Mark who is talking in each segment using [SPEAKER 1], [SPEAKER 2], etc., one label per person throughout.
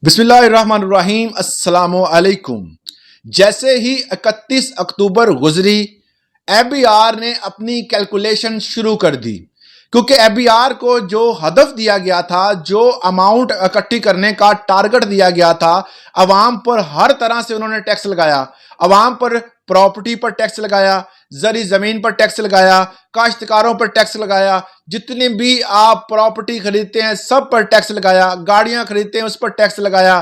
[SPEAKER 1] بسم اللہ الرحمن الرحیم۔ السلام علیکم۔ جیسے ہی 31 اکتوبر گزری، ABR نے اپنی کیلکولیشن شروع کر دی، کیونکہ ABR کو جو ہدف دیا گیا تھا، جو اماؤنٹ اکٹھی کرنے کا ٹارگٹ دیا گیا تھا، عوام پر ہر طرح سے انہوں نے ٹیکس لگایا۔ عوام پر پراپرٹی پر ٹیکس لگایا، زرعی زمین پر ٹیکس لگایا، کاشتکاروں پر ٹیکس لگایا، جتنے بھی آپ پراپرٹی خریدتے ہیں سب پر ٹیکس لگایا، گاڑیاں خریدتے ہیں اس پر ٹیکس لگایا،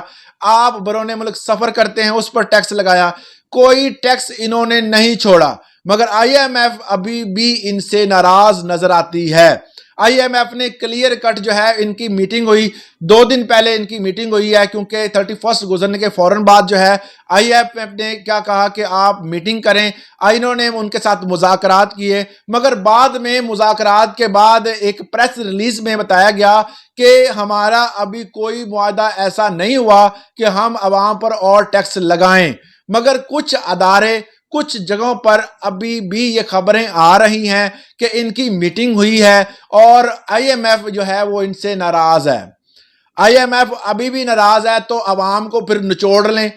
[SPEAKER 1] آپ بیرون ملک سفر کرتے ہیں اس پر ٹیکس لگایا، کوئی ٹیکس انہوں نے نہیں چھوڑا۔ مگر IMF ابھی بھی ان سے ناراض نظر آتی ہے۔ IMF نے کلیئر کٹ جو ہے، ان کی میٹنگ ہوئی 2 دن پہلے، ان کی میٹنگ ہوئی ہے، کیونکہ 31 گزرنے کے فوراً بعد جو ہے IMF نے کیا کہا کہ آپ میٹنگ کریں۔ انہوں نے ان کے ساتھ مذاکرات کیے، مگر بعد میں مذاکرات کے بعد ایک پریس ریلیز میں بتایا گیا کہ ہمارا ابھی کوئی معاہدہ ایسا نہیں ہوا کہ ہم عوام پر اور ٹیکس لگائیں۔ مگر کچھ ادارے، کچھ جگہوں پر ابھی بھی یہ خبریں آ رہی ہیں کہ ان کی میٹنگ ہوئی ہے اور IMF جو ہے وہ ان سے ناراض ہے۔ IMF ابھی بھی ناراض ہے تو عوام کو پھر نچوڑ لیں،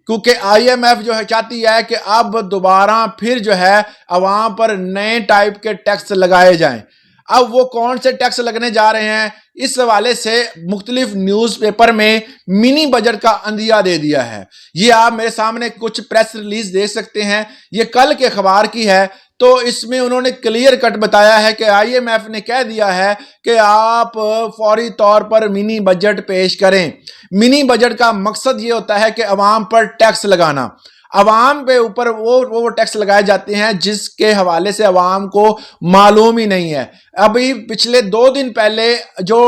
[SPEAKER 1] کیونکہ IMF جو ہے چاہتی ہے کہ اب دوبارہ پھر جو ہے عوام پر نئے ٹائپ کے ٹیکس لگائے جائیں۔ اب وہ کون سے ٹیکس لگنے جا رہے ہیں، اس حوالے سے مختلف نیوز پیپر میں منی بجٹ کا اندیا دے دیا ہے۔ یہ آپ میرے سامنے کچھ پریس ریلیز دیکھ سکتے ہیں، یہ کل کے اخبار کی ہے۔ تو اس میں انہوں نے کلیئر کٹ بتایا ہے کہ IMF نے کہہ دیا ہے کہ آپ فوری طور پر منی بجٹ پیش کریں۔ منی بجٹ کا مقصد یہ ہوتا ہے کہ عوام پر ٹیکس لگانا۔ عوام پہ اوپر وہ ٹیکس لگائے جاتے ہیں جس کے حوالے سے عوام کو معلوم ہی نہیں ہے۔ ابھی پچھلے 2 دن پہلے جو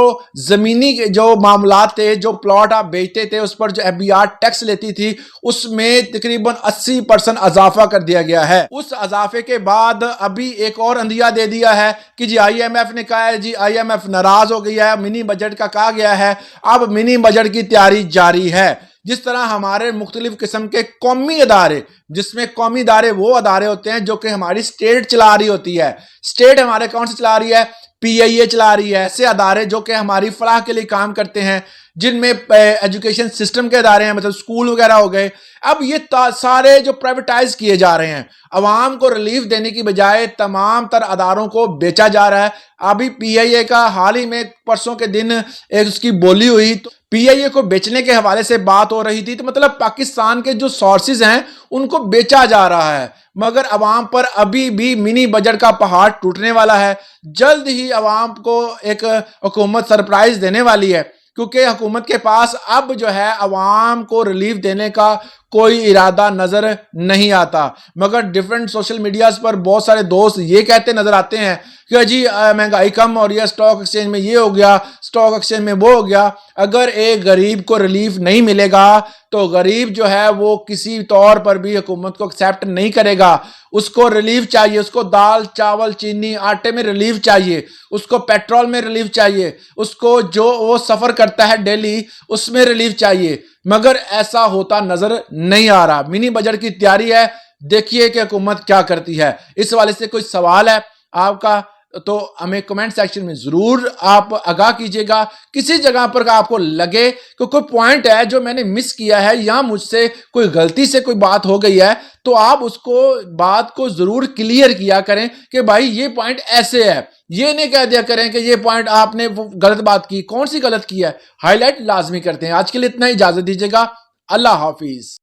[SPEAKER 1] زمینی جو معاملات تھے، جو پلاٹ آپ بیچتے تھے، اس پر جو ABR ٹیکس لیتی تھی، اس میں تقریباً 80% اضافہ کر دیا گیا ہے۔ اس اضافے کے بعد ابھی ایک اور اندیا دے دیا ہے کہ جی IMF نے کہا ہے، جی IMF ناراض ہو گئی ہے، منی بجٹ کا کہا گیا ہے، اب منی بجٹ کی تیاری جاری ہے۔ جس طرح ہمارے مختلف قسم کے قومی ادارے، جس میں قومی ادارے وہ ادارے ہوتے ہیں جو کہ ہماری سٹیٹ چلا رہی ہوتی ہے۔ سٹیٹ ہمارے کون سے چلا رہی ہے؟ PIA چلا رہی ہے۔ ایسے ادارے جو کہ ہماری فلاح کے لیے کام کرتے ہیں، جن میں ایجوکیشن سسٹم کے ادارے ہیں، مطلب سکول وغیرہ ہو گئے، اب یہ سارے جو پرائیویٹائز کیے جا رہے ہیں، عوام کو ریلیف دینے کی بجائے تمام تر اداروں کو بیچا جا رہا ہے۔ ابھی PIA کا حال ہی میں پرسوں کے دن ایک اس کی بولی ہوئی، تو PIA کو بیچنے کے حوالے سے بات ہو رہی تھی، تو مطلب پاکستان کے جو سورسز ہیں ان کو بیچا جا رہا ہے۔ مگر عوام پر ابھی بھی منی بجٹ کا پہاڑ ٹوٹنے والا ہے۔ جلد ہی عوام کو ایک حکومت سرپرائز دینے والی ہے، کیونکہ حکومت کے پاس اب جو ہے عوام کو ریلیف دینے کا کوئی ارادہ نظر نہیں آتا۔ مگر ڈیفرنٹ سوشل میڈیاز پر بہت سارے دوست یہ کہتے نظر آتے ہیں کہ جی مہنگائی کم ہو رہی ہے، سٹاک ایکسچینج میں یہ ہو گیا، سٹاک ایکسچینج میں وہ ہو گیا۔ اگر ایک غریب کو ریلیف نہیں ملے گا تو غریب جو ہے وہ کسی طور پر بھی حکومت کو ایکسیپٹ نہیں کرے گا۔ اس کو ریلیف چاہیے، اس کو دال، چاول، چینی، آٹے میں ریلیف چاہیے، اس کو پیٹرول میں ریلیف چاہیے، اس کو جو وہ سفر کرتا ہے ڈیلی اس میں ریلیف چاہیے۔ مگر ایسا ہوتا نظر نہیں آ رہا۔ منی بجٹ کی تیاری ہے، دیکھیے کہ حکومت کیا کرتی ہے۔ اس حوالے سے کوئی سوال ہے آپ کا تو ہمیں کمنٹ سیکشن میں ضرور آپ آگاہ کیجئے گا۔ کسی جگہ پر آپ کو لگے کہ کوئی پوائنٹ ہے جو میں نے مس کیا ہے یا مجھ سے کوئی غلطی سے کوئی بات ہو گئی ہے، تو آپ اس کو بات کو ضرور کلیئر کیا کریں کہ بھائی یہ پوائنٹ ایسے ہے۔ یہ نہیں کہہ دیا کریں کہ یہ پوائنٹ آپ نے غلط بات کی، کون سی غلط کی ہے، ہائی لائٹ لازمی کرتے ہیں۔ آج کے لیے اتنا ہی، اجازت دیجیے گا۔ اللہ حافظ۔